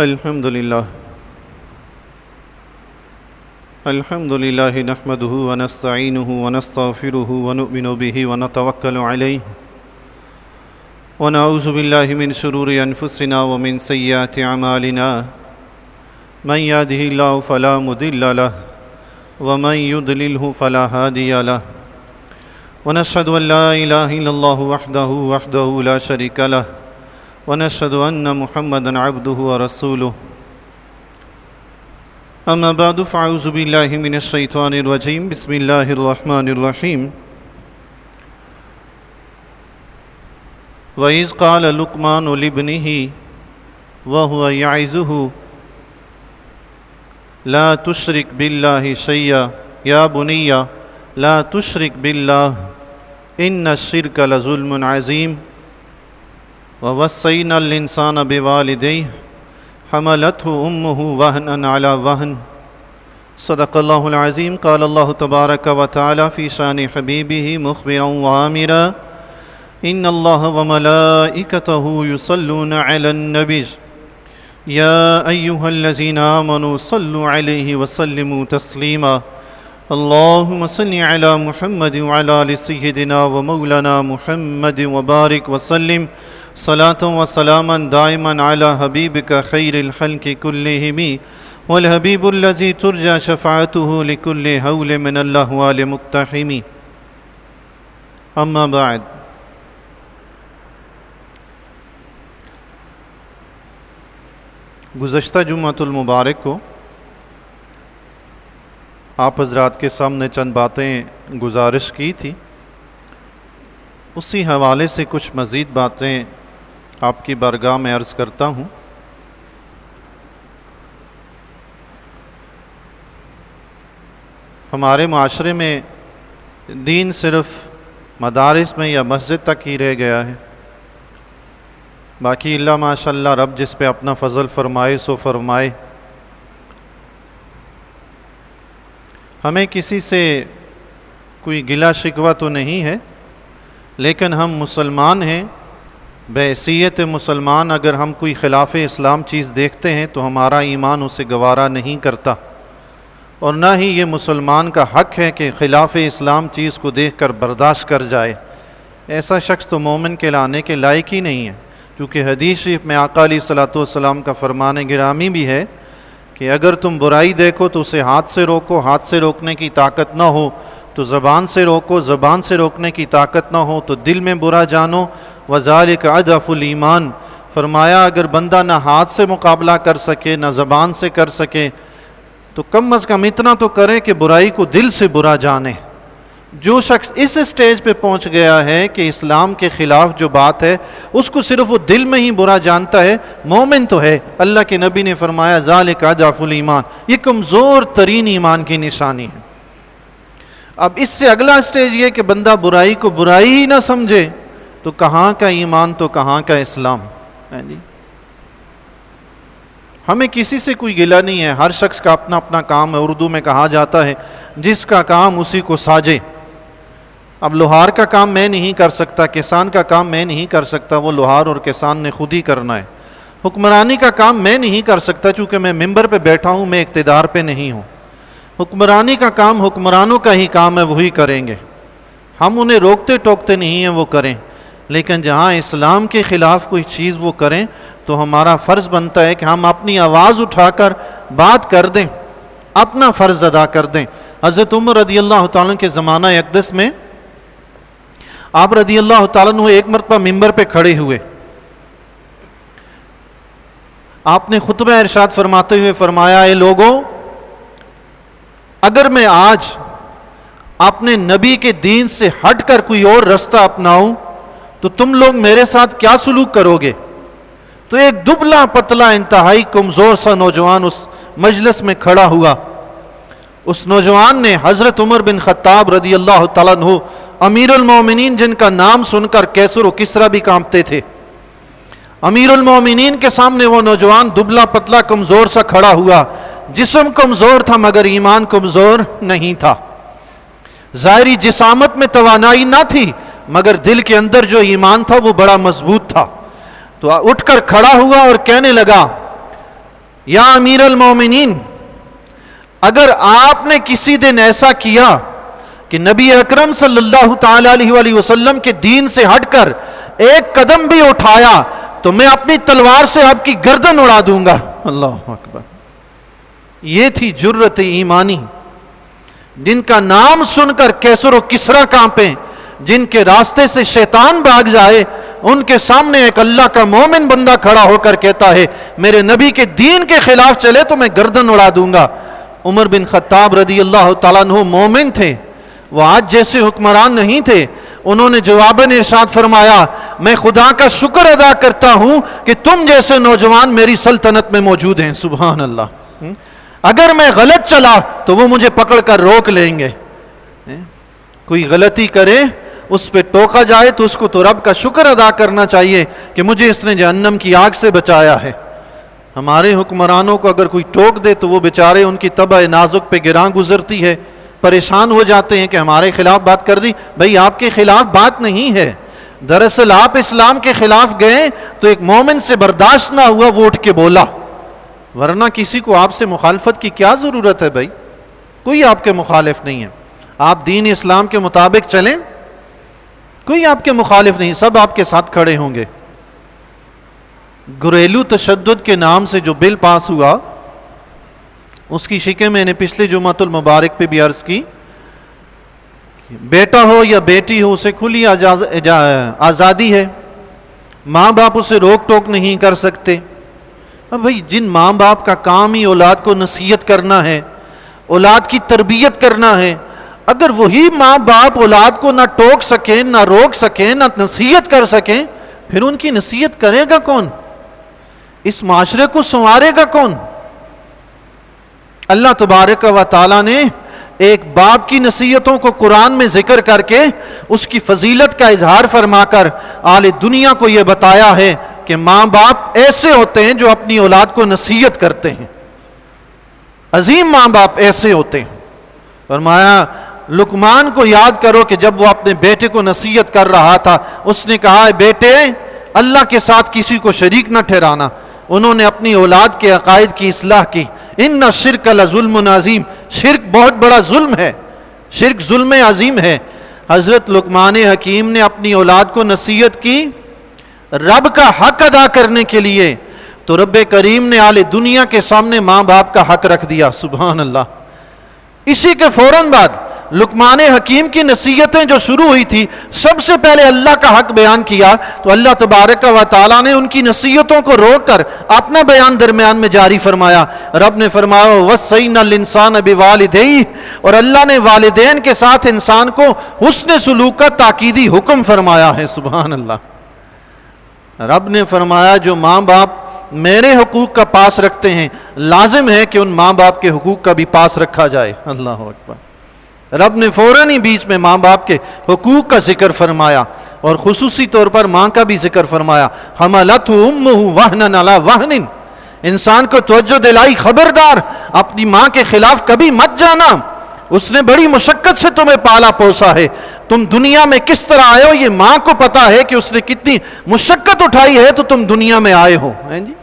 الحمد لله نحمده ونستعينه ونستغفره ونؤمن به ونتوكل عليه ونعوذ بالله من شرور أنفسنا ومن سيئات أعمالنا من يهده الله فلا مضل له ومن يضلله فلا هادي له ونشهد أن لا إله إلا الله وحده لا شريك له ونشهد أن محمدًا عبده ورسوله أما بعد فأعوذ بالله من الشيطان الرجيم بسم الله الرحمن الرحيم وإذ قال لقمان لابنه وهو يعظه لا تشرك بالله شيئا يا بني لا تشرك بالله إن الشرك لظلم عظيم ووصينا الإنسان بوالديه حملته أمه وهنا على وهن صدق الله العظيم قال الله تبارك وتعالى في شان حبيبه مخبرا وآمرا إن الله وملائكته يصلون على النبي يا أيها الذين آمنوا صلوا عليه وسلموا تسليما اللهم صل على محمد وعلى آل سيدنا ومولانا محمد وبارك وسلم صلاة وسلاما دائما على حبيبك خير الخلق كلهم والحبيب الذي ترجى شفاعته لكل هول من الأهوال مقتحم أما بعد گزشتہ جمعۃ المبارک کو آپ حضرات کے سامنے چند باتیں گزارش کی تھی، اسی حوالے سے کچھ مزید باتیں آپ کی بارگاہ میں عرض کرتا ہوں۔ ہمارے معاشرے میں دین صرف مدارس میں یا مسجد تک ہی رہ گیا ہے، باقی اللہ ماشاء اللہ رب جس پہ اپنا فضل فرمائے سو فرمائے۔ ہمیں کسی سے کوئی گلہ شکوہ تو نہیں ہے، لیکن ہم مسلمان ہیں، بحیثیت مسلمان اگر ہم کوئی خلاف اسلام چیز دیکھتے ہیں تو ہمارا ایمان اسے گوارا نہیں کرتا، اور نہ ہی یہ مسلمان کا حق ہے کہ خلاف اسلام چیز کو دیکھ کر برداشت کر جائے۔ ایسا شخص تو مومن کہلانے کے لائق ہی نہیں ہے، کیونکہ حدیث شریف میں آقا علیہ الصلوۃ والسلام کا فرمان گرامی بھی ہے کہ اگر تم برائی دیکھو تو اسے ہاتھ سے روکو، ہاتھ سے روکنے کی طاقت نہ ہو تو زبان سے روکو، زبان سے روکنے کی طاقت نہ ہو تو دل میں برا جانو، وَذَلِكَ أَضْعَفُ الْإِيمَانِ۔ فرمایا اگر بندہ نہ ہاتھ سے مقابلہ کر سکے نہ زبان سے کر سکے تو کم از کم اتنا تو کرے کہ برائی کو دل سے برا جانے۔ جو شخص اس سٹیج پہ پہنچ گیا ہے کہ اسلام کے خلاف جو بات ہے اس کو صرف وہ دل میں ہی برا جانتا ہے، مومن تو ہے۔ اللہ کے نبی نے فرمایا ذَلِكَ أَضْعَفُ الْإِيمَانِ، یہ کمزور ترین ایمان کی نشانی ہے۔ اب اس سے اگلا سٹیج یہ کہ بندہ برائی کو برائی ہی نہ سمجھے تو کہاں کا ایمان تو کہاں کا اسلام ہے جی۔ ہمیں کسی سے کوئی گلہ نہیں ہے، ہر شخص کا اپنا اپنا کام ہے، اردو میں کہا جاتا ہے جس کا کام اسی کو ساجے۔ اب لوہار کا کام میں نہیں کر سکتا، کسان کا کام میں نہیں کر سکتا، وہ لوہار اور کسان نے خود ہی کرنا ہے۔ حکمرانی کا کام میں نہیں کر سکتا چونکہ میں ممبر پہ بیٹھا ہوں، میں اقتدار پہ نہیں ہوں۔ حکمرانی کا کام حکمرانوں کا ہی کام ہے، وہی کریں گے، ہم انہیں روکتے ٹوکتے نہیں ہیں، وہ کریں۔ لیکن جہاں اسلام کے خلاف کوئی چیز وہ کریں تو ہمارا فرض بنتا ہے کہ ہم اپنی آواز اٹھا کر بات کر دیں، اپنا فرض ادا کر دیں۔ حضرت عمر رضی اللہ تعالیٰ کے زمانہ اقدس میں آپ رضی اللہ تعالیٰ عنہ ایک مرتبہ ممبر پہ کھڑے ہوئے، آپ نے خطبہ ارشاد فرماتے ہوئے فرمایا اے لوگوں، اگر میں آج اپنے نبی کے دین سے ہٹ کر کوئی اور رستہ اپناؤں تو تم لوگ میرے ساتھ کیا سلوک کرو گے؟ تو ایک دبلا پتلا انتہائی کمزور سا نوجوان اس مجلس میں کھڑا ہوا۔ اس نوجوان نے حضرت عمر بن خطاب رضی اللہ تعالیٰ عنہ امیر المومنین جن کا نام سن کر کیسر و کسرا بھی کانپتے تھے، امیر المومنین کے سامنے وہ نوجوان دبلا پتلا کمزور سا کھڑا ہوا، جسم کمزور تھا مگر ایمان کمزور نہیں تھا، ظاہری جسامت میں توانائی نہ تھی مگر دل کے اندر جو ایمان تھا وہ بڑا مضبوط تھا۔ تو اٹھ کر کھڑا ہوا اور کہنے لگا یا امیر المومنین، اگر آپ نے کسی دن ایسا کیا کہ نبی اکرم صلی اللہ تعالی علیہ وآلہ وسلم کے دین سے ہٹ کر ایک قدم بھی اٹھایا تو میں اپنی تلوار سے آپ کی گردن اڑا دوں گا۔ اللہ اکبر۔ یہ تھی جرت ایمانی، جن کا نام سن کر کیسر و کسرا کانپیں، جن کے راستے سے شیطان بھاگ جائے، ان کے سامنے ایک اللہ کا مومن بندہ کھڑا ہو کر کہتا ہے میرے نبی کے دین کے خلاف چلے تو میں گردن اڑا دوں گا۔ عمر بن خطاب رضی اللہ تعالیٰ عنہ مومن تھے، وہ آج جیسے حکمران نہیں تھے۔ انہوں نے جواباً ارشاد فرمایا میں خدا کا شکر ادا کرتا ہوں کہ تم جیسے نوجوان میری سلطنت میں موجود ہیں۔ سبحان اللہ۔ اگر میں غلط چلا تو وہ مجھے پکڑ کر روک لیں گے۔ کوئی غلطی کرے اس پہ ٹوکا جائے تو اس کو تو رب کا شکر ادا کرنا چاہیے کہ مجھے اس نے جہنم کی آگ سے بچایا ہے۔ ہمارے حکمرانوں کو اگر کوئی ٹوک دے تو وہ بیچارے ان کی طبع نازک پہ گراں گزرتی ہے، پریشان ہو جاتے ہیں کہ ہمارے خلاف بات کر دی۔ بھئی آپ کے خلاف بات نہیں ہے، دراصل آپ اسلام کے خلاف گئے تو ایک مومن سے برداشت نہ ہوا، وہ اٹھ کے بولا، ورنہ کسی کو آپ سے مخالفت کی کیا ضرورت ہے؟ بھائی کوئی آپ کے مخالف نہیں ہے، آپ دین اسلام کے مطابق چلیں، کوئی آپ کے مخالف نہیں، سب آپ کے ساتھ کھڑے ہوں گے۔ گھریلو تشدد کے نام سے جو بل پاس ہوا اس کی شکیں میں نے پچھلے جمعۃ المبارک پہ بھی عرض کی، بیٹا ہو یا بیٹی ہو اسے کھلی آزادی ہے، ماں باپ اسے روک ٹوک نہیں کر سکتے۔ اب بھائی جن ماں باپ کا کام ہی اولاد کو نصیحت کرنا ہے، اولاد کی تربیت کرنا ہے، اگر وہی ماں باپ اولاد کو نہ ٹوک سکیں، نہ روک سکیں، نہ نصیحت کر سکیں، پھر ان کی نصیحت کرے گا کون؟ اس معاشرے کو سنوارے گا کون؟ اللہ تبارک و تعالیٰ نے ایک باپ کی نصیحتوں کو قرآن میں ذکر کر کے اس کی فضیلت کا اظہار فرما کر آل دنیا کو یہ بتایا ہے کہ ماں باپ ایسے ہوتے ہیں جو اپنی اولاد کو نصیحت کرتے ہیں، عظیم ماں باپ ایسے ہوتے ہیں۔ فرمایا لقمان کو یاد کرو کہ جب وہ اپنے بیٹے کو نصیحت کر رہا تھا اس نے کہا بیٹے اللہ کے ساتھ کسی کو شریک نہ ٹھہرانا۔ انہوں نے اپنی اولاد کے عقائد کی اصلاح کی۔ ان الشرک لظلم عظیم، شرک بہت بڑا ظلم ہے، شرک ظلم عظیم ہے۔ حضرت لقمان حکیم نے اپنی اولاد کو نصیحت کی رب کا حق ادا کرنے کے لیے، تو رب کریم نے آل دنیا کے سامنے ماں باپ کا حق رکھ دیا۔ سبحان اللہ۔ اسی کے فوراً بعد لقمان حکیم کی نصیحتیں جو شروع ہوئی تھی سب سے پہلے اللہ کا حق بیان کیا، تو اللہ تبارک و تعالیٰ نے ان کی نصیحتوں کو روک کر اپنا بیان درمیان میں جاری فرمایا۔ رب نے فرمایا وَوَصَّيْنَا الْإِنسَانَ بِوَالِدَيْهِ، اور اللہ نے والدین کے ساتھ انسان کو حسن سلوک کا تاکیدی حکم فرمایا ہے۔ سبحان اللہ۔ رب نے فرمایا جو ماں باپ میرے حقوق کا پاس رکھتے ہیں لازم ہے کہ ان ماں باپ کے حقوق کا بھی پاس رکھا جائے۔ اللہ اکبر۔ رب نے فوراً ہی بیچ میں ماں باپ کے حقوق کا ذکر فرمایا اور خصوصی طور پر ماں کا بھی ذکر فرمایا۔ حملتہ امہ وہنا علی وہن، انسان کو توجہ دلائی خبردار اپنی ماں کے خلاف کبھی مت جانا، اس نے بڑی مشقت سے تمہیں پالا پوسا ہے، تم دنیا میں کس طرح آئے ہو یہ ماں کو پتا ہے کہ اس نے کتنی مشقت اٹھائی ہے تو تم دنیا میں آئے ہو۔ جی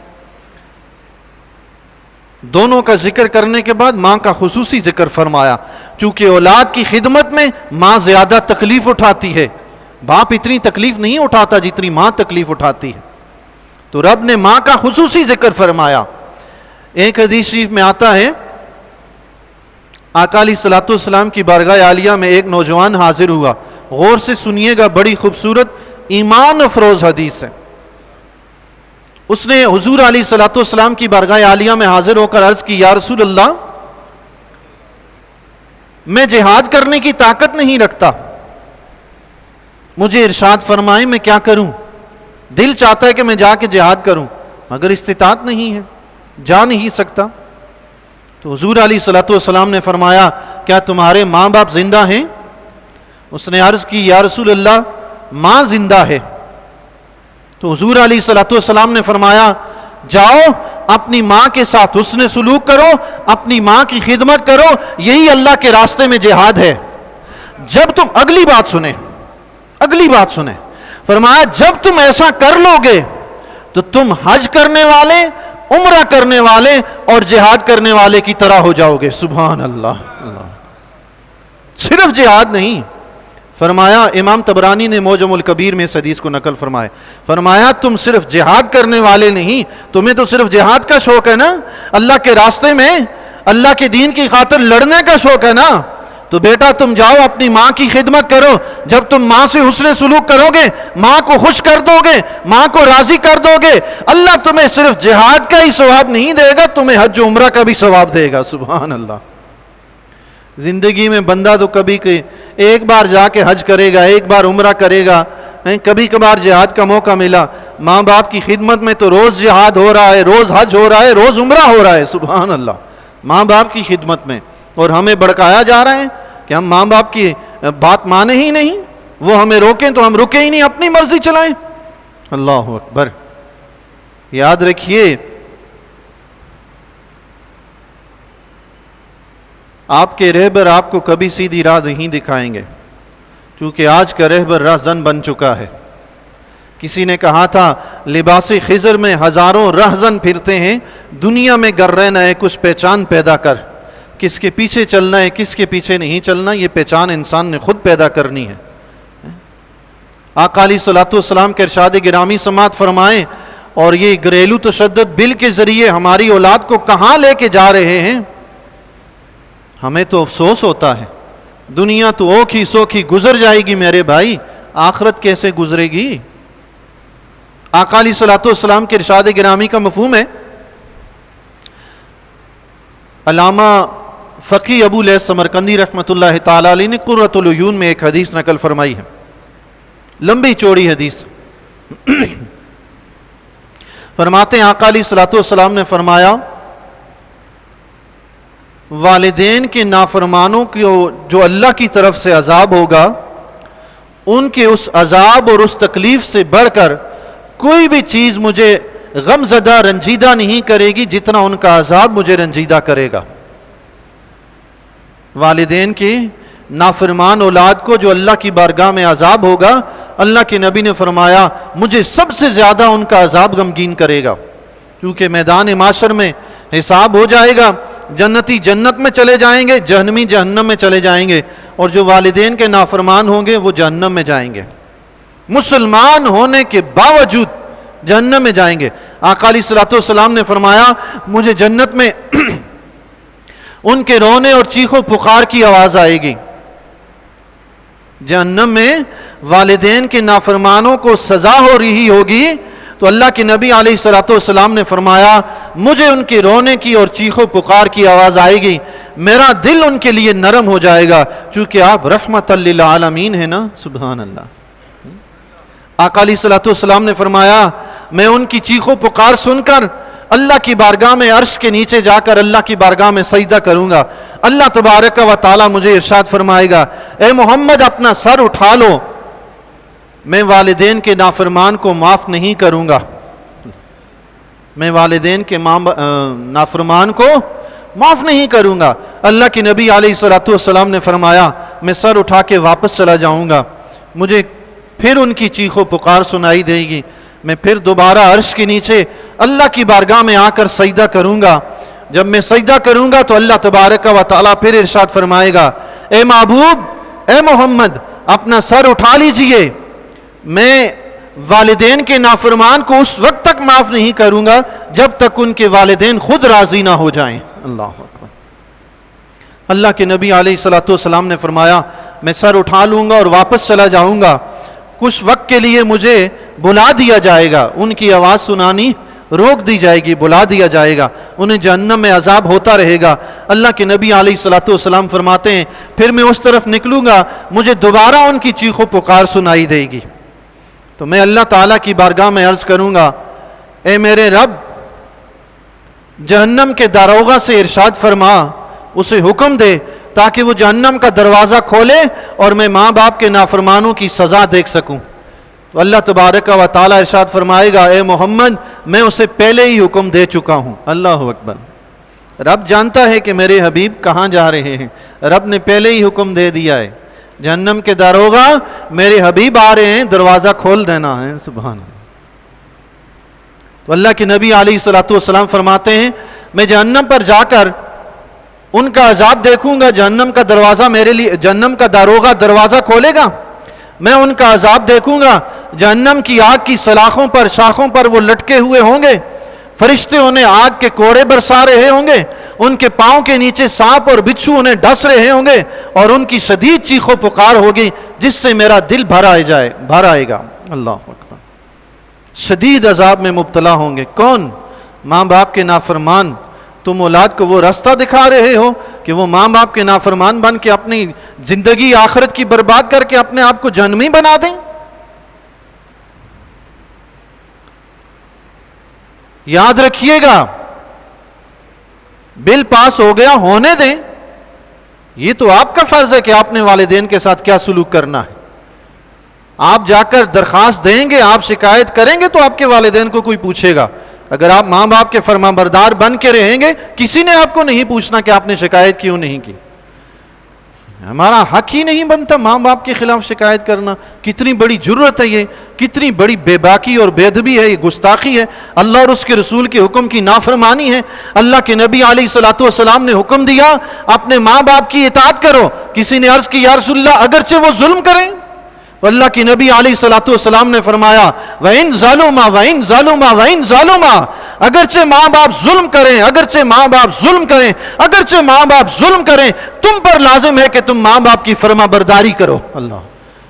دونوں کا ذکر کرنے کے بعد ماں کا خصوصی ذکر فرمایا، چونکہ اولاد کی خدمت میں ماں زیادہ تکلیف اٹھاتی ہے، باپ اتنی تکلیف نہیں اٹھاتا جتنی ماں تکلیف اٹھاتی ہے، تو رب نے ماں کا خصوصی ذکر فرمایا۔ ایک حدیث شریف میں آتا ہے آقا علیہ الصلوۃ والسلام کی بارگاہ عالیہ میں ایک نوجوان حاضر ہوا، غور سے سنیے گا، بڑی خوبصورت ایمان افروز حدیث ہے۔ اس نے حضور علیہ الصلوۃ والسلام کی بارگاہ عالیہ میں حاضر ہو کر عرض کی یا رسول اللہ میں جہاد کرنے کی طاقت نہیں رکھتا، مجھے ارشاد فرمائیں میں کیا کروں؟ دل چاہتا ہے کہ میں جا کے جہاد کروں مگر استطاعت نہیں ہے، جا نہیں سکتا۔ تو حضور علیہ الصلوۃ والسلام نے فرمایا کیا تمہارے ماں باپ زندہ ہیں؟ اس نے عرض کی یا رسول اللہ ماں زندہ ہے۔ تو حضور علیہ الصلوۃ والسلام نے فرمایا جاؤ اپنی ماں کے ساتھ حسن سلوک کرو، اپنی ماں کی خدمت کرو، یہی اللہ کے راستے میں جہاد ہے۔ جب تم اگلی بات سنیں فرمایا جب تم ایسا کر لو گے تو تم حج کرنے والے عمرہ کرنے والے اور جہاد کرنے والے کی طرح ہو جاؤ گے. سبحان اللہ. صرف جہاد نہیں، فرمایا امام طبرانی نے معجم الکبیر میں اس حدیث کو نقل فرمایا تم صرف جہاد کرنے والے نہیں، تمہیں تو صرف جہاد کا شوق ہے نا، اللہ کے راستے میں اللہ کے دین کی خاطر لڑنے کا شوق ہے نا، تو بیٹا تم جاؤ اپنی ماں کی خدمت کرو. جب تم ماں سے حسن سلوک کرو گے، ماں کو خوش کر دو گے، ماں کو راضی کر دو گے، اللہ تمہیں صرف جہاد کا ہی ثواب نہیں دے گا، تمہیں حج و عمرہ کا بھی ثواب دے گا. سبحان اللہ. زندگی میں بندہ تو کبھی ایک بار جا کے حج کرے گا، ایک بار عمرہ کرے گا، کبھی کبھار جہاد کا موقع ملا. ماں باپ کی خدمت میں تو روز جہاد ہو رہا ہے، روز حج ہو رہا ہے، روز عمرہ ہو رہا ہے. سبحان اللہ. ماں باپ کی خدمت میں، اور ہمیں بڑکایا جا رہا ہے کہ ہم ماں باپ کی بات مانے ہی نہیں، وہ ہمیں روکیں تو ہم رکیں ہی نہیں، اپنی مرضی چلائیں. اللہ اکبر. یاد رکھیے آپ کے رہبر آپ کو کبھی سیدھی راہ نہیں دکھائیں گے، کیونکہ آج کا رہبر رہزن بن چکا ہے. کسی نے کہا تھا لباس خضر میں ہزاروں رہزن پھرتے ہیں، دنیا میں گر رہنا ہے کچھ پہچان پیدا کر. کس کے پیچھے چلنا ہے کس کے پیچھے نہیں چلنا، یہ پہچان انسان نے خود پیدا کرنی ہے. آقا علیہ الصلوۃ والسلام کے ارشاد گرامی سماعت فرمائیں، اور یہ گھریلو تشدد بل کے ذریعے ہماری اولاد کو کہاں لے کے جا رہے ہیں. ہمیں تو افسوس ہوتا ہے، دنیا تو اوکھی سوکھی گزر جائے گی میرے بھائی، آخرت کیسے گزرے گی. آقا علیہ الصلوۃ والسلام کے ارشاد گرامی کا مفہوم ہے. علامہ فقی ابو لیث سمرقندی رحمۃ اللہ تعالی علیہ نے قرۃ العیون میں ایک حدیث نقل فرمائی ہے، لمبی چوڑی حدیث. فرماتے ہیں آقا علیہ الصلوۃ والسلام نے فرمایا والدین کے نافرمانوں کو جو اللہ کی طرف سے عذاب ہوگا، ان کے اس عذاب اور اس تکلیف سے بڑھ کر کوئی بھی چیز مجھے غم زدہ رنجیدہ نہیں کرے گی جتنا ان کا عذاب مجھے رنجیدہ کرے گا. والدین کی نافرمان اولاد کو جو اللہ کی بارگاہ میں عذاب ہوگا، اللہ کے نبی نے فرمایا مجھے سب سے زیادہ ان کا عذاب غمگین کرے گا، کیونکہ میدان معاشر میں حساب ہو جائے گا. جنتی جنت میں چلے جائیں گے، جہنمی جہنم میں چلے جائیں گے، اور جو والدین کے نافرمان ہوں گے وہ جہنم میں جائیں گے، مسلمان ہونے کے باوجود جہنم میں جائیں گے. آقا علیہ الصلوۃ والسلام نے فرمایا مجھے جنت میں ان کے رونے اور چیخو پکار کی آواز آئے گی. جہنم میں والدین کے نافرمانوں کو سزا ہو رہی ہوگی تو اللہ کے نبی علیہ الصلوۃ والسلام نے فرمایا مجھے ان کے رونے کی اور چیخو پکار کی آواز آئے گی، میرا دل ان کے لیے نرم ہو جائے گا، چونکہ آپ رحمت للعالمین ہیں نا. سبحان اللہ. آقا علیہ الصلوۃ والسلام نے فرمایا میں ان کی چیخو پکار سن کر اللہ کی بارگاہ میں عرش کے نیچے جا کر اللہ کی بارگاہ میں سجدہ کروں گا. اللہ تبارک و تعالی مجھے ارشاد فرمائے گا اے محمد اپنا سر اٹھا لو، میں والدین کے نافرمان کو معاف نہیں کروں گا، میں والدین کے نافرمان کو معاف نہیں کروں گا. اللہ کے نبی علیہ الصلوۃ والسلام نے فرمایا میں سر اٹھا کے واپس چلا جاؤں گا، مجھے پھر ان کی چیخو پکار سنائی دے گی، میں پھر دوبارہ عرش کے نیچے اللہ کی بارگاہ میں آ کر سجدہ کروں گا. جب میں سجدہ کروں گا تو اللہ تبارک و تعالیٰ پھر ارشاد فرمائے گا اے محبوب اے محمد اپنا سر اٹھا لیجئے، میں والدین کے نافرمان کو اس وقت تک معاف نہیں کروں گا جب تک ان کے والدین خود راضی نہ ہو جائیں. اللہ اکبر. اللہ کے نبی علیہ الصلوۃ والسلام نے فرمایا میں سر اٹھا لوں گا اور واپس چلا جاؤں گا، کچھ وقت کے لیے مجھے بلا دیا جائے گا، ان کی آواز سنانی روک دی جائے گی، بلا دیا جائے گا، انہیں جہنم میں عذاب ہوتا رہے گا. اللہ کے نبی علیہ الصلوۃ والسلام فرماتے ہیں پھر میں اس طرف نکلوں گا، مجھے دوبارہ ان کی چیخو پکار سنائی دے گی، تو میں اللہ تعالیٰ کی بارگاہ میں عرض کروں گا اے میرے رب جہنم کے داروغہ سے ارشاد فرما، اسے حکم دے تاکہ وہ جہنم کا دروازہ کھولے اور میں ماں باپ کے نافرمانوں کی سزا دیکھ سکوں. تو اللہ تبارک و تعالیٰ ارشاد فرمائے گا اے محمد میں اسے پہلے ہی حکم دے چکا ہوں. اللہ اکبر. رب جانتا ہے کہ میرے حبیب کہاں جا رہے ہیں، رب نے پہلے ہی حکم دے دیا ہے جہنم کے داروغہ میرے حبیب آ رہے ہیں، دروازہ کھول دینا ہے. سبحان اللہ. تو اللہ کے نبی علیہ الصلوۃ والسلام فرماتے ہیں میں جہنم پر جا کر ان کا عذاب دیکھوں گا، جہنم کا دروازہ میرے لیے، جہنم کا داروغہ دروازہ کھولے گا، میں ان کا عذاب دیکھوں گا، جہنم کی آگ کی سلاخوں پر شاخوں پر وہ لٹکے ہوئے ہوں گے، فرشتے انہیں آگ کے کوڑے برسا رہے ہوں گے، ان کے پاؤں کے نیچے سانپ اور بچھو انہیں ڈس رہے ہوں گے، اور ان کی شدید چیخ و پکار ہوگی جس سے میرا دل بھر آئے گا۔ اللہ اکبر، شدید عذاب میں مبتلا ہوں گے۔ کون؟ ماں باپ کے نافرمان۔ تم اولاد کو وہ راستہ دکھا رہے ہو کہ وہ ماں باپ کے نافرمان بن کے اپنی زندگی آخرت کی برباد کر کے اپنے آپ کو جہنمی بنا دیں۔ یاد رکھیے گا، بل پاس ہو گیا، ہونے دیں، یہ تو آپ کا فرض ہے کہ آپ نے والدین کے ساتھ کیا سلوک کرنا ہے۔ آپ جا کر درخواست دیں گے، آپ شکایت کریں گے تو آپ کے والدین کو کوئی پوچھے گا۔ اگر آپ ماں باپ کے فرمانبردار بن کے رہیں گے، کسی نے آپ کو نہیں پوچھنا کہ آپ نے شکایت کیوں نہیں کی۔ ہمارا حق ہی نہیں بنتا ماں باپ کے خلاف شکایت کرنا۔ کتنی بڑی جرت ہے یہ، کتنی بڑی بے باکی اور بے ادبی ہے، یہ گستاخی ہے، اللہ اور اس کے رسول کے حکم کی نافرمانی ہے۔ اللہ کے نبی علیہ الصلوۃ والسلام نے حکم دیا اپنے ماں باپ کی اطاعت کرو۔ کسی نے عرض کی یا رسول اللہ اگرچہ وہ ظلم کریں، تو اللہ کی نبی علیہ الصلوۃ والسلام نے فرمایا وَإِن ظَلُمَا وَإِن ظَلُمَا وَإِن ظَلُمَا، اگرچہ ماں باپ ظلم کریں، اگرچہ ماں باپ ظلم کریں، اگرچہ ماں باپ ظلم کریں، تم پر لازم ہے کہ تم ماں باپ کی فرما برداری کرو۔ اللہ،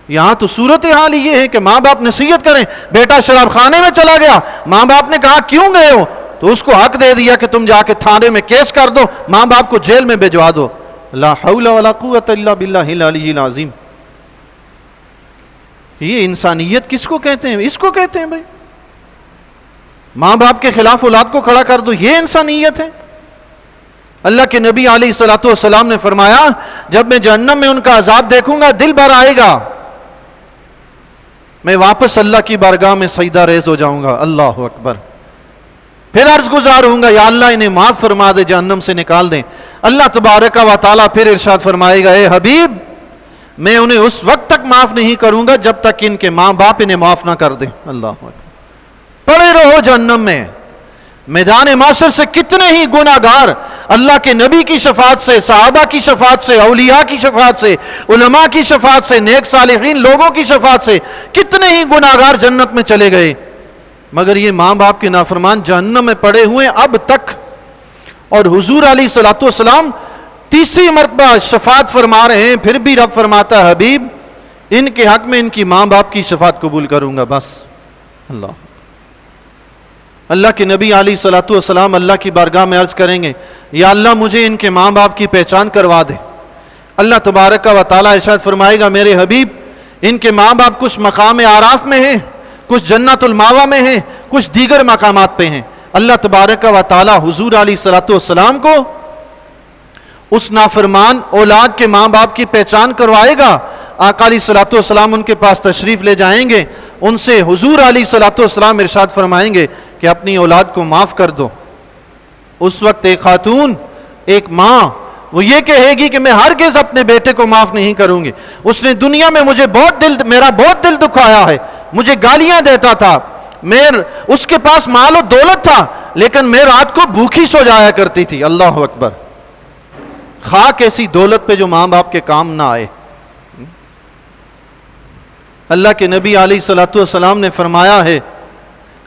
یہاں تو صورتحال یہ ہے کہ ماں باپ نصیحت کریں، بیٹا شراب خانے میں چلا گیا، ماں باپ نے کہا کیوں گئے ہو، تو اس کو حق دے دیا کہ تم جا کے تھانے میں کیس کر دو، ماں باپ کو جیل میں بھجوا دو۔ لا حول ولا قوت الا باللہ العلی العظیم۔ یہ انسانیت کس کو کہتے ہیں؟ اس کو کہتے ہیں بھائی، ماں باپ کے خلاف اولاد کو کھڑا کر دو، یہ انسانیت ہے؟ اللہ کے نبی علیہ الصلوۃ والسلام نے فرمایا جب میں جہنم میں ان کا عذاب دیکھوں گا دل بھر آئے گا، میں واپس اللہ کی بارگاہ میں سجدہ ریز ہو جاؤں گا۔ اللہ اکبر، پھر عرض گزار ہوں گا یا اللہ انہیں معاف فرما دے، جہنم سے نکال دیں۔ اللہ تبارک و تعالیٰ پھر ارشاد فرمائے گا اے حبیب میں انہیں اس وقت تک معاف نہیں کروں گا جب تک ان کے ماں باپ انہیں معاف نہ کر دیں۔ اللہ اکبر، پڑے رہو جہنم میں۔ میدان معاشر سے کتنے ہی گناہگار اللہ کے نبی کی شفاعت سے، صحابہ کی شفاعت سے، اولیاء کی شفاعت سے، علماء کی شفاعت سے، نیک صالحین لوگوں کی شفاعت سے کتنے ہی گناہگار جنت میں چلے گئے، مگر یہ ماں باپ کے نافرمان جہنم میں پڑے ہوئے اب تک۔ اور حضور علیہ الصلوۃ والسلام تیسری مرتبہ شفاعت فرما رہے ہیں، پھر بھی رب فرماتا ہے حبیب ان کے حق میں ان کی ماں باپ کی شفاعت قبول کروں گا بس۔ اللہ کے نبی علیہ الصلوۃ والسلام اللہ کی بارگاہ میں عرض کریں گے یا اللہ مجھے ان کے ماں باپ کی پہچان کروا دے۔ اللہ تبارک و تعالیٰ ارشاد فرمائے گا میرے حبیب ان کے ماں باپ کچھ مقام اعراف میں ہیں، کچھ جنت الماوا میں ہیں، کچھ دیگر مقامات پہ ہیں۔ اللہ تبارک و تعالیٰ حضور علیہ الصلوۃ والسلام کو اس نافرمان اولاد کے ماں باپ کی پہچان کروائے گا۔ آقا علیہ الصلوۃ والسلام ان کے پاس تشریف لے جائیں گے، ان سے حضور علیہ الصلوۃ والسلام ارشاد فرمائیں گے کہ اپنی اولاد کو معاف کر دو۔ اس وقت ایک خاتون، ایک ماں وہ یہ کہے گی کہ میں ہرگز اپنے بیٹے کو معاف نہیں کروں گی، اس نے دنیا میں میرا بہت دل دکھایا ہے، مجھے گالیاں دیتا تھا، اس کے پاس مال و دولت تھا لیکن میں رات کو بھوکی سو جایا کرتی تھی۔ اللہ اکبر، خاک ایسی دولت پہ جو ماں باپ کے کام نہ آئے۔ اللہ کے نبی علیہ الصلوۃ والسلام نے فرمایا ہے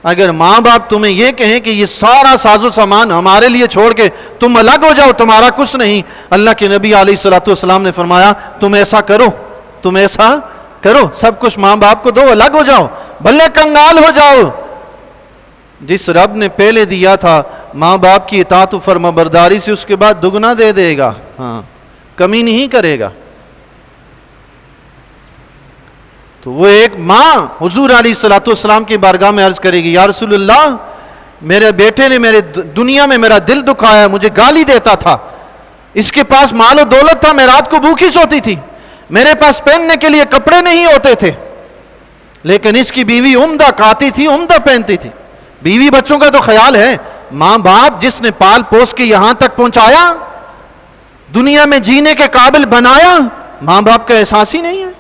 اگر ماں باپ تمہیں یہ کہیں کہ یہ سارا ساز و سامان ہمارے لیے چھوڑ کے تم الگ ہو جاؤ، تمہارا کچھ نہیں، اللہ کے نبی علیہ الصلوۃ والسلام نے فرمایا تم ایسا کرو، سب کچھ ماں باپ کو دو، الگ ہو جاؤ، بھلے کنگال ہو جاؤ۔ جس رب نے پہلے دیا تھا ماں باپ کی اطاعت و فرما برداری سے اس کے بعد دگنا دے دے گا، ہاں کمی نہیں کرے گا۔ تو وہ ایک ماں حضور علیہ الصلوۃ والسلام کی بارگاہ میں عرض کرے گی یا رسول اللہ میرے بیٹے نے دنیا میں میرا دل دکھایا، مجھے گالی دیتا تھا، اس کے پاس مال و دولت تھا، میں رات کو بھوکی سوتی تھی، میرے پاس پہننے کے لیے کپڑے نہیں ہوتے تھے، لیکن اس کی بیوی عمدہ کھاتی تھی، عمدہ پہنتی تھی۔ بیوی بچوں کا تو خیال ہے، ماں باپ جس نے پال پوس کے یہاں تک پہنچایا، دنیا میں جینے کے قابل بنایا، ماں باپ کا احساس ہی نہیں ہے۔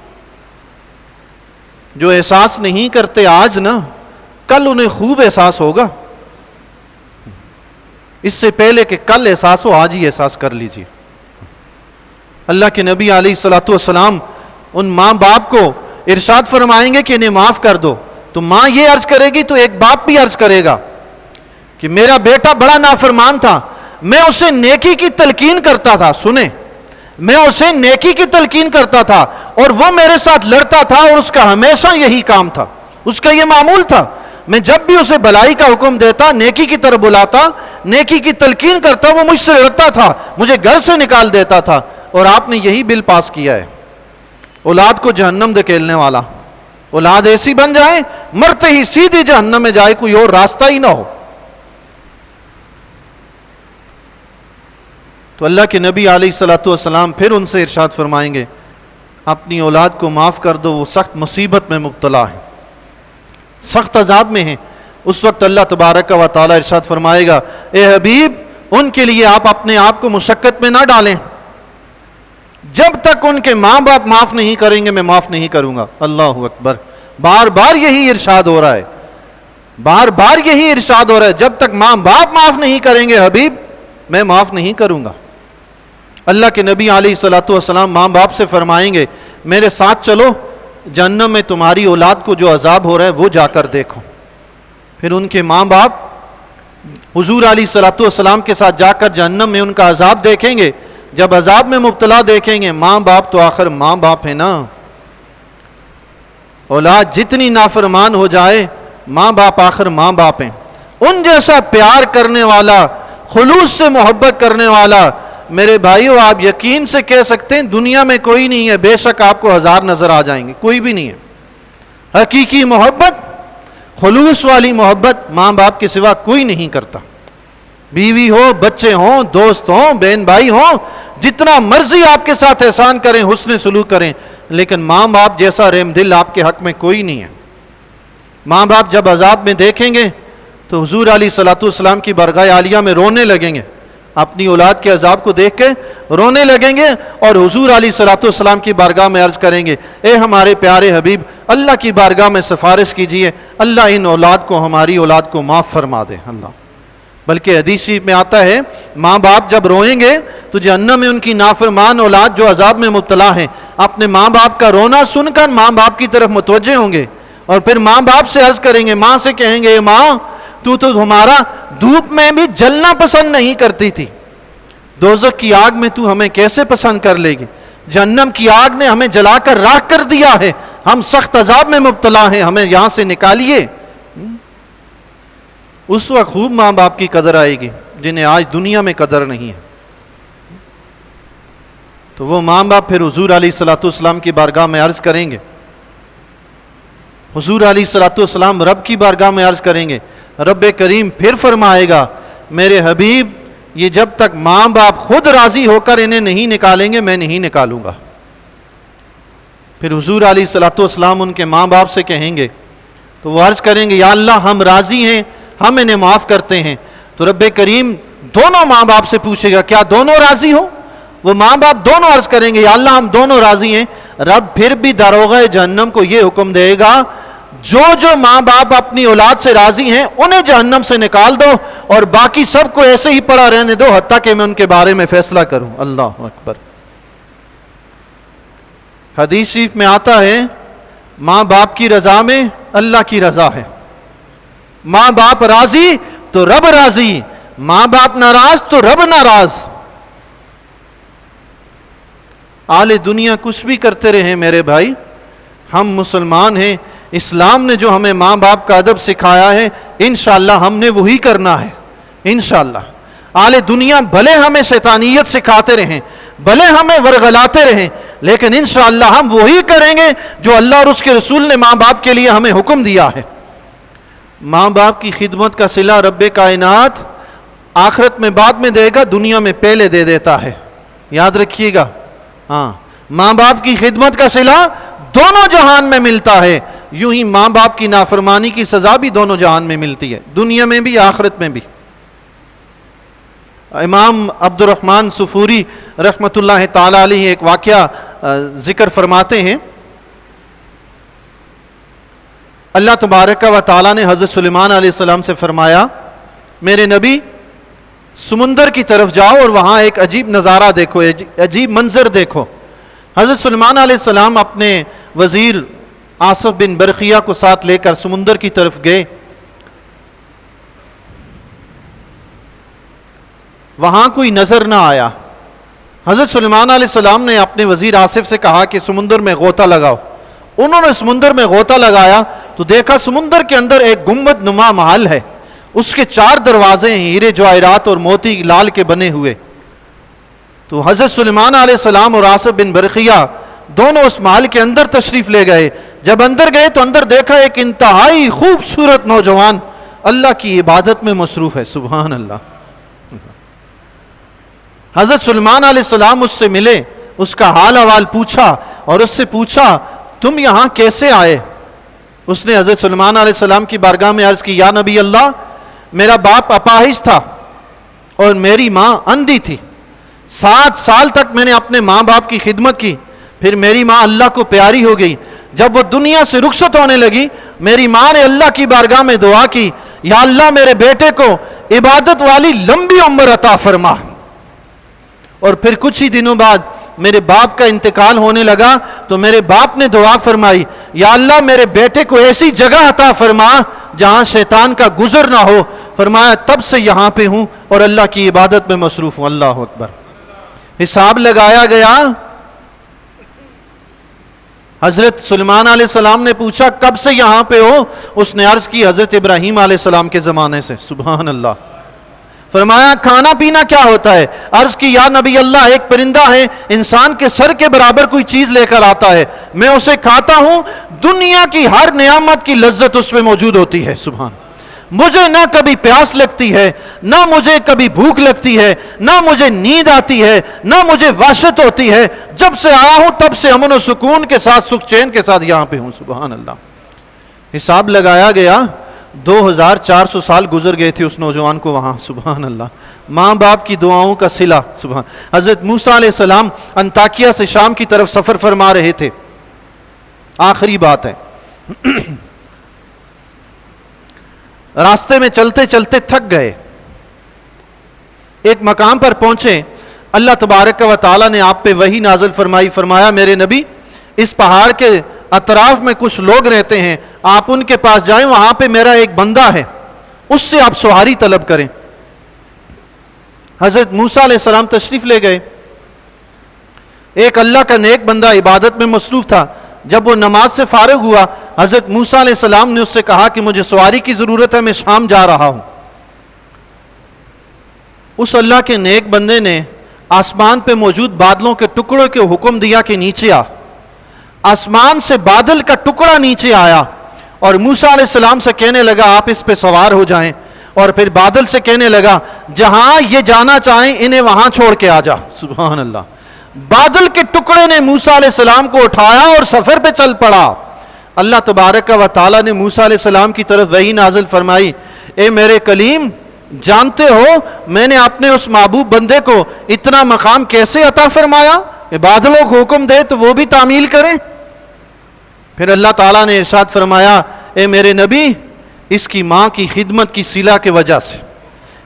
جو احساس نہیں کرتے آج نا، کل انہیں خوب احساس ہوگا۔ اس سے پہلے کہ کل احساس ہو، آج ہی احساس کر لیجیے۔ اللہ کے نبی علیہ الصلوۃ والسلام ان ماں باپ کو ارشاد فرمائیں گے کہ انہیں معاف کر دو، تو ماں یہ عرض کرے گی تو ایک باپ بھی عرض کرے گا کہ میرا بیٹا بڑا نافرمان تھا، میں اسے نیکی کی تلقین کرتا تھا، سنیں، میں اسے نیکی کی تلقین کرتا تھا اور وہ میرے ساتھ لڑتا تھا، اور اس کا ہمیشہ یہی کام تھا، اس کا یہ معمول تھا، میں جب بھی اسے بھلائی کا حکم دیتا، نیکی کی طرف بلاتا، نیکی کی تلقین کرتا، وہ مجھ سے لڑتا تھا، مجھے گھر سے نکال دیتا تھا، اور آپ نے یہی بل پاس کیا ہے، اولاد کو جہنم دھکیلنے والا۔ اولاد ایسی بن جائے مرتے ہی سیدھی جہنم میں جائے، کوئی اور راستہ ہی نہ ہو۔ تو اللہ کے نبی علیہ الصلوۃ والسلام پھر ان سے ارشاد فرمائیں گے اپنی اولاد کو معاف کر دو، وہ سخت مصیبت میں مبتلا ہے، سخت عذاب میں ہیں۔ اس وقت اللہ تبارک و تعالی ارشاد فرمائے گا اے حبیب ان کے لیے آپ اپنے آپ کو مشقت میں نہ ڈالیں، جب تک ان کے ماں باپ معاف نہیں کریں گے میں معاف نہیں کروں گا۔ اللہ اکبر، بار بار یہی ارشاد ہو رہا ہے، بار بار یہی ارشاد ہو رہا ہے، جب تک ماں باپ معاف نہیں کریں گے حبیب میں معاف نہیں کروں گا۔ اللہ کے نبی علیہ الصلوۃ والسلام ماں باپ سے فرمائیں گے میرے ساتھ چلو، جہنم میں تمہاری اولاد کو جو عذاب ہو رہا ہے وہ جا کر دیکھو۔ پھر ان کے ماں باپ حضور علیہ الصلوۃ والسلام کے ساتھ جا کر جہنم میں ان کا عذاب دیکھیں گے، جب عذاب میں مبتلا دیکھیں گے، ماں باپ تو آخر ماں باپ ہے نا، اولاد جتنی نافرمان ہو جائے ماں باپ آخر ماں باپ ہیں۔ ان جیسا پیار کرنے والا، خلوص سے محبت کرنے والا میرے بھائیو آپ یقین سے کہہ سکتے ہیں دنیا میں کوئی نہیں ہے، بے شک آپ کو ہزار نظر آ جائیں گے، کوئی بھی نہیں ہے۔ حقیقی محبت، خلوص والی محبت ماں باپ کے سوا کوئی نہیں کرتا، بیوی ہو، بچے ہوں، دوست ہوں، بہن بھائی ہوں، جتنا مرضی آپ کے ساتھ احسان کریں، حسن سلوک کریں، لیکن ماں باپ جیسا رحم دل آپ کے حق میں کوئی نہیں ہے۔ ماں باپ جب عذاب میں دیکھیں گے تو حضور علیہ الصلوۃ والسلام کی بارگاہ عالیہ میں رونے لگیں گے، اپنی اولاد کے عذاب کو دیکھ کے رونے لگیں گے، اور حضور علیہ الصلوۃ والسلام کی بارگاہ میں عرض کریں گے اے ہمارے پیارے حبیب اللہ کی بارگاہ میں سفارش کیجئے، اللہ ان اولاد کو، ہماری اولاد کو معاف فرما دے۔ اللہ، بلکہ حدیث شریف میں آتا ہے ماں باپ جب روئیں گے تو جہنم میں ان کی نافرمان اولاد جو عذاب میں مبتلا ہے اپنے ماں باپ کا رونا سن کر ماں باپ کی طرف متوجہ ہوں گے، اور پھر ماں باپ سے عرض کریں گے، ماں سے کہیں گے ماں تو ہمارا دھوپ میں بھی جلنا پسند نہیں کرتی تھی، دوزخ کی آگ میں تو ہمیں کیسے پسند کر لے گی، جہنم کی آگ نے ہمیں جلا کر راکھ کر دیا ہے، ہم سخت عذاب میں مبتلا ہیں، ہمیں یہاں سے نکالیے۔ اس وقت خوب ماں باپ کی قدر آئے گی جنہیں آج دنیا میں قدر نہیں ہے۔ تو وہ ماں باپ پھر حضور علیہ الصلوۃ والسلام کی بارگاہ میں عرض کریں گے، حضور علیہ الصلوۃ والسلام رب کی بارگاہ میں عرض کریں گے، رب کریم پھر فرمائے گا میرے حبیب یہ جب تک ماں باپ خود راضی ہو کر انہیں نہیں نکالیں گے میں نہیں نکالوں گا۔ پھر حضور علیہ الصلوۃ والسلام ان کے ماں باپ سے کہیں گے تو وہ عرض کریں گے یا اللہ ہم راضی ہیں، ہم انہیں معاف کرتے ہیں۔ تو رب کریم دونوں ماں باپ سے پوچھے گا کیا دونوں راضی ہو؟ وہ ماں باپ دونوں عرض کریں گے یا اللہ ہم دونوں راضی ہیں۔ رب پھر بھی داروغہ جہنم کو یہ حکم دے گا جو ماں باپ اپنی اولاد سے راضی ہیں انہیں جہنم سے نکال دو، اور باقی سب کو ایسے ہی پڑا رہنے دو حتیٰ کہ میں ان کے بارے میں فیصلہ کروں۔ اللہ اکبر۔ حدیث شریف میں آتا ہے ماں باپ کی رضا میں اللہ کی رضا ہے، ماں باپ راضی تو رب راضی، ماں باپ ناراض تو رب ناراض۔ اہل دنیا کچھ بھی کرتے رہے میرے بھائی، ہم مسلمان ہیں، اسلام نے جو ہمیں ماں باپ کا ادب سکھایا ہے انشاءاللہ ہم نے وہی کرنا ہے انشاءاللہ۔ اہل دنیا بھلے ہمیں شیطانیت سکھاتے رہیں، بھلے ہمیں ورغلاتے رہیں، لیکن انشاءاللہ ہم وہی کریں گے جو اللہ اور اس کے رسول نے ماں باپ کے لیے ہمیں حکم دیا ہے۔ ماں باپ کی خدمت کا صلہ رب کائنات آخرت میں بعد میں دے گا، دنیا میں پہلے دے دیتا ہے، یاد رکھیے گا۔ ہاں، ماں باپ کی خدمت کا صلہ دونوں جہان میں ملتا ہے، یوں ہی ماں باپ کی نافرمانی کی سزا بھی دونوں جہان میں ملتی ہے، دنیا میں بھی آخرت میں بھی۔ امام عبد الرحمن صفوری رحمۃ اللہ تعالی علیہ ایک واقعہ ذکر فرماتے ہیں، اللہ تبارک و تعالی نے حضرت سلیمان علیہ السلام سے فرمایا میرے نبی سمندر کی طرف جاؤ اور وہاں ایک عجیب نظارہ دیکھو، عجیب منظر دیکھو۔ حضرت سلیمان علیہ السلام اپنے وزیر آصف بن برقیہ کو ساتھ لے کر سمندر کی طرف گئے۔ وہاں کوئی نظر نہ آیا۔ حضرت سلیمان علیہ السلام نے اپنے وزیر آصف سے کہا کہ سمندر میں غوطہ لگاؤ۔ انہوں نے سمندر میں غوطہ لگایا تو دیکھا سمندر کے اندر ایک گنبد نما محل ہے، اس کے 4 دروازے ہیں، ہیرے جواہرات اور موتی لال کے بنے ہوئے۔ تو حضرت سلیمان علیہ السلام اور آصف بن برقیہ دونوں اس محل کے اندر تشریف لے گئے۔ جب اندر گئے تو اندر دیکھا ایک انتہائی خوبصورت نوجوان اللہ کی عبادت میں مصروف ہے۔ سبحان اللہ۔ حضرت سلیمان علیہ السلام اس سے ملے، اس کا حال احوال پوچھا اور اس سے پوچھا تم یہاں کیسے آئے؟ اس نے حضرت سلیمان علیہ السلام کی بارگاہ میں عرض کی، یا نبی اللہ، میرا باپ اپاہج تھا اور میری ماں اندھی تھی۔ 7 سال تک میں نے اپنے ماں باپ کی خدمت کی، پھر میری ماں اللہ کو پیاری ہو گئی۔ جب وہ دنیا سے رخصت ہونے لگی، میری ماں نے اللہ کی بارگاہ میں دعا کی، یا اللہ میرے بیٹے کو عبادت والی لمبی عمر عطا فرما۔ اور پھر کچھ ہی دنوں بعد میرے باپ کا انتقال ہونے لگا تو میرے باپ نے دعا فرمائی، یا اللہ میرے بیٹے کو ایسی جگہ عطا فرما جہاں شیطان کا گزر نہ ہو۔ فرمایا تب سے یہاں پہ ہوں اور اللہ کی عبادت میں مصروف ہوں۔ اللہ اکبر۔ حساب لگایا گیا۔ حضرت سلیمان علیہ السلام نے پوچھا کب سے یہاں پہ ہو؟ اس نے عرض کی حضرت ابراہیم علیہ السلام کے زمانے سے۔ سبحان اللہ۔ فرمایا کھانا پینا کیا ہوتا ہے؟ عرض کی یا نبی اللہ، ایک پرندہ ہے انسان کے سر کے برابر کوئی چیز لے کر آتا ہے، میں اسے کھاتا ہوں، دنیا کی ہر نعمت کی لذت اس میں موجود ہوتی ہے۔ سبحان۔ مجھے نہ کبھی پیاس لگتی ہے، نہ مجھے کبھی بھوک لگتی ہے، نہ مجھے نیند آتی ہے، نہ مجھے وحشت ہوتی ہے۔ جب سے آیا ہوں تب سے امن و سکون کے ساتھ، سکھ چین کے ساتھ یہاں پہ ہوں۔ سبحان اللہ۔ حساب لگایا گیا، 2400 سال گزر گئے تھے اس نوجوان کو وہاں۔ سبحان اللہ۔ ماں باپ کی دعاؤں کا صلہ۔ سبحان۔ حضرت موسیٰ علیہ السلام انطاکیہ سے شام کی طرف سفر فرما رہے تھے۔ آخری بات ہے، راستے میں چلتے چلتے تھک گئے، ایک مقام پر پہنچے، اللہ تبارک و تعالیٰ نے آپ پہ وحی نازل فرمائی، فرمایا میرے نبی اس پہاڑ کے اطراف میں کچھ لوگ رہتے ہیں، آپ ان کے پاس جائیں، وہاں پہ میرا ایک بندہ ہے، اس سے آپ سواری طلب کریں۔ حضرت موسیٰ علیہ السلام تشریف لے گئے۔ ایک اللہ کا نیک بندہ عبادت میں مصروف تھا، جب وہ نماز سے فارغ ہوا، حضرت موسیٰ علیہ السلام نے اس سے کہا کہ مجھے سواری کی ضرورت ہے، میں شام جا رہا ہوں۔ اس اللہ کے نیک بندے نے آسمان پہ موجود بادلوں کے ٹکڑوں کے حکم دیا کہ نیچے آ۔ آسمان سے بادل کا ٹکڑا نیچے آیا اور موسیٰ علیہ السلام سے کہنے لگا آپ اس پہ سوار ہو جائیں، اور پھر بادل سے کہنے لگا جہاں یہ جانا چاہیں انہیں وہاں چھوڑ کے آ جا۔ سبحان اللہ۔ بادل کے ٹکڑے نے موسیٰ علیہ السلام کو اٹھایا اور سفر پہ چل پڑا۔ اللہ تبارک و تعالیٰ نے موسیٰ علیہ السلام کی طرف وحی نازل فرمائی، اے میرے کلیم، جانتے ہو میں نے اپنے اس محبوب بندے کو اتنا مقام کیسے عطا فرمایا کہ بادلوں کو حکم دے تو وہ بھی تعمیل کریں؟ پھر اللہ تعالیٰ نے ارشاد فرمایا، اے میرے نبی، اس کی ماں کی خدمت کی صلہ کی وجہ سے،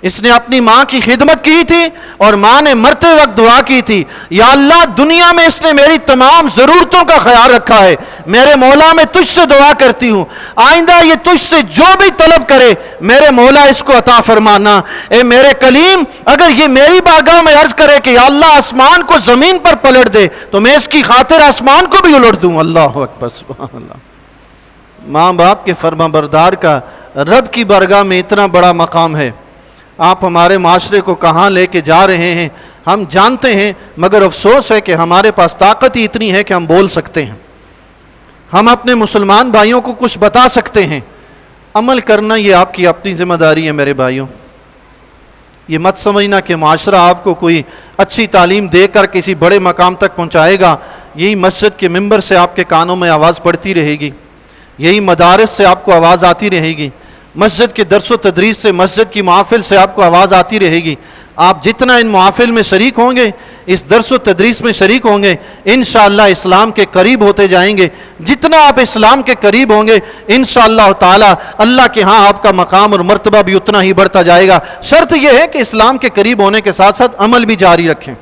اس نے اپنی ماں کی خدمت کی تھی اور ماں نے مرتے وقت دعا کی تھی، یا اللہ دنیا میں اس نے میری تمام ضرورتوں کا خیال رکھا ہے، میرے مولا میں تجھ سے دعا کرتی ہوں آئندہ یہ تجھ سے جو بھی طلب کرے میرے مولا اس کو عطا فرمانا۔ اے میرے کلیم، اگر یہ میری بارگاہ میں عرض کرے کہ یا اللہ آسمان کو زمین پر پلٹ دے تو میں اس کی خاطر آسمان کو بھی الٹ دوں۔ اللہ اکبر۔ سبحان اللہ۔ ماں باپ کے فرما بردار کا رب کی بارگاہ میں اتنا بڑا مقام ہے، آپ ہمارے معاشرے کو کہاں لے کے جا رہے ہیں ہم جانتے ہیں، مگر افسوس ہے کہ ہمارے پاس طاقت ہی اتنی ہے کہ ہم بول سکتے ہیں، ہم اپنے مسلمان بھائیوں کو کچھ بتا سکتے ہیں، عمل کرنا یہ آپ کی اپنی ذمہ داری ہے۔ میرے بھائیوں، یہ مت سمجھنا کہ معاشرہ آپ کو کوئی اچھی تعلیم دے کر کسی بڑے مقام تک پہنچائے گا، یہی مسجد کے ممبر سے آپ کے کانوں میں آواز پڑتی رہے گی، یہی مدارس سے آپ کو آواز آتی رہے گی، مسجد کے درس و تدریس سے، مسجد کی محافل سے آپ کو آواز آتی رہے گی۔ آپ جتنا ان محافل میں شریک ہوں گے، اس درس و تدریس میں شریک ہوں گے، انشاءاللہ اسلام کے قریب ہوتے جائیں گے۔ جتنا آپ اسلام کے قریب ہوں گے انشاءاللہ تعالی اللہ کے ہاں آپ کا مقام اور مرتبہ بھی اتنا ہی بڑھتا جائے گا۔ شرط یہ ہے کہ اسلام کے قریب ہونے کے ساتھ ساتھ عمل بھی جاری رکھیں۔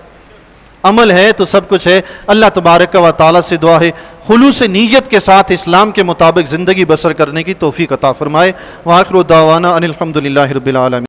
عمل ہے تو سب کچھ ہے۔ اللہ تبارک و تعالی سے دعا ہے خلوص نیت کے ساتھ اسلام کے مطابق زندگی بسر کرنے کی توفیق عطا فرمائے۔ وآخر دعوانا ان الحمدللہ رب العالمین۔